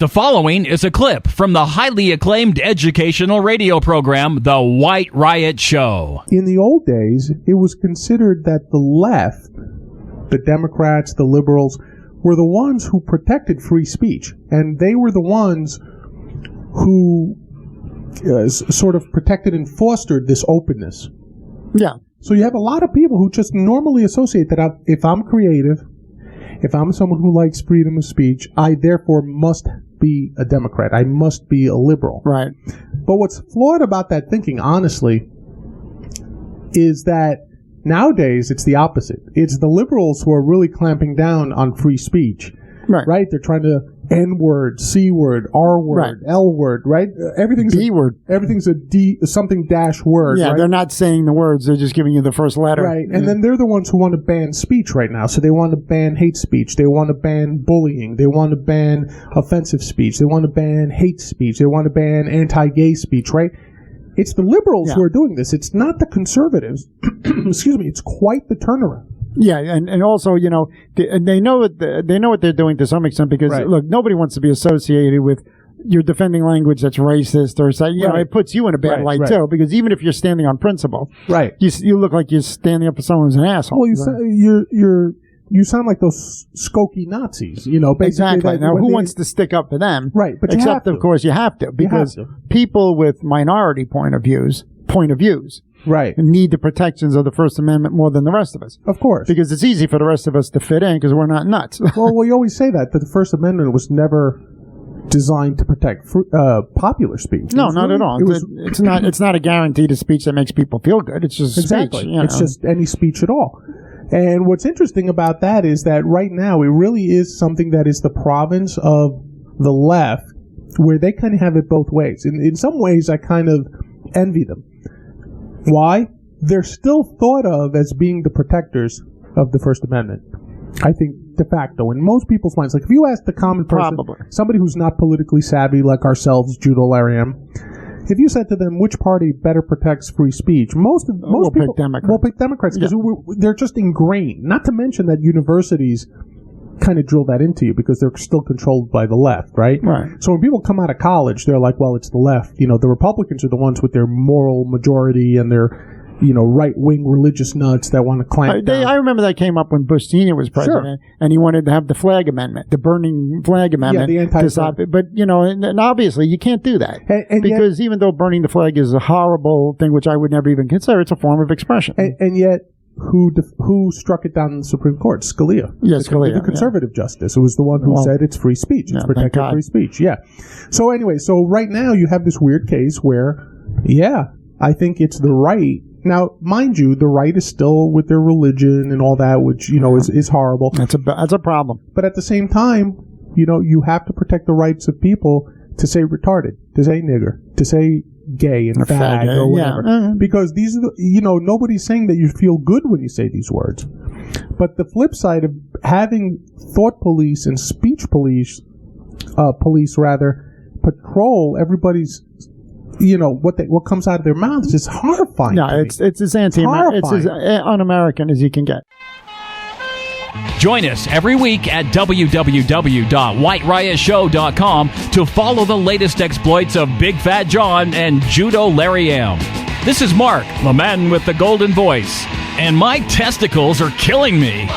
The following is a clip from the highly acclaimed educational radio program, The White Riot Show. In the old days, it was considered that the left, the Democrats, the liberals, were the ones who protected free speech. And they were the ones who sort of protected and fostered this openness. Yeah. So you have a lot of people who just normally associate that if I'm creative, if I'm someone who likes freedom of speech, I therefore must be a Democrat. I must be a liberal. Right. But what's flawed about that thinking, honestly, is that nowadays it's the opposite. It's the liberals who are really clamping down on free speech. Right? They're trying to N-word, C-word, R-word, L-word, right? Everything's B-word. Everything's a D, something dash word. Yeah, right? They're not saying the words. They're just giving you the first letter. Right. And then they're the ones who want to ban speech right now. So they want to ban hate speech. They want to ban bullying. They want to ban offensive speech. They want to ban hate speech. They want to ban anti-gay speech, right? It's the liberals who are doing this. It's not the conservatives. Excuse me. It's quite the turnaround. Yeah, and also, you know, they know what they're doing to some extent because look, nobody wants to be associated with you're defending language that's racist or so. You know, it puts you in a bad light too because even if you're standing on principle, you look like you're standing up for someone who's an asshole. Well, you sound like those skokie Nazis, you know. Basically exactly. Now, who wants to stick up for them? Right, but except of course you have to because people with minority point of views. Need the protections of the First Amendment more than the rest of us. Of course. Because it's easy for the rest of us to fit in because we're not nuts. Well, we always say that the First Amendment was never designed to protect popular speech. No, not at all. It's not a guarantee to speech that makes people feel good. It's just speech. You know? It's just any speech at all. And what's interesting about that is that right now it really is something that is the province of the left where they kind of have it both ways. In some ways, I kind of envy them. Why? They're still thought of as being the protectors of the First Amendment. I think de facto. In most people's minds, like if you ask the common person, somebody who's not politically savvy like ourselves, Judo, Larry M., if you said to them which party better protects free speech, most people will pick Democrats because they're just ingrained. Not to mention that universities kind of drill that into you because they're still controlled by the left, right? So when people come out of college, they're like, well, it's the left. You know, the Republicans are the ones with their moral majority and their, you know, right-wing religious nuts that want to clamp down. I remember that came up when Bush Sr. was president, and he wanted to have the flag amendment, the burning flag amendment. Yeah, the anti-flag. But, you know, and obviously you can't do that. And because even though burning the flag is a horrible thing, which I would never even consider, it's a form of expression. And yet, who struck it down in the Supreme Court? Scalia. Yes, Scalia. The conservative justice, who was the one who said it's free speech. It's protected free speech. Yeah. So anyway, right now you have this weird case where, I think it's the right. Now, mind you, the right is still with their religion and all that, which, you know, is horrible. That's a problem. But at the same time, you know, you have to protect the rights of people to say retarded, to say nigger, to say gay and fag or whatever. Because these are nobody's saying that you feel good when you say these words. But the flip side of having thought police and speech police patrol everybody's, you know, what comes out of their mouths is horrifying. No, it's as anti-American, it's as un-American as you can get. Join us every week at www.whiteriotshow.com to follow the latest exploits of Big Fat John and Judo Larry M. This is Mark, the man with the golden voice, and my testicles are killing me.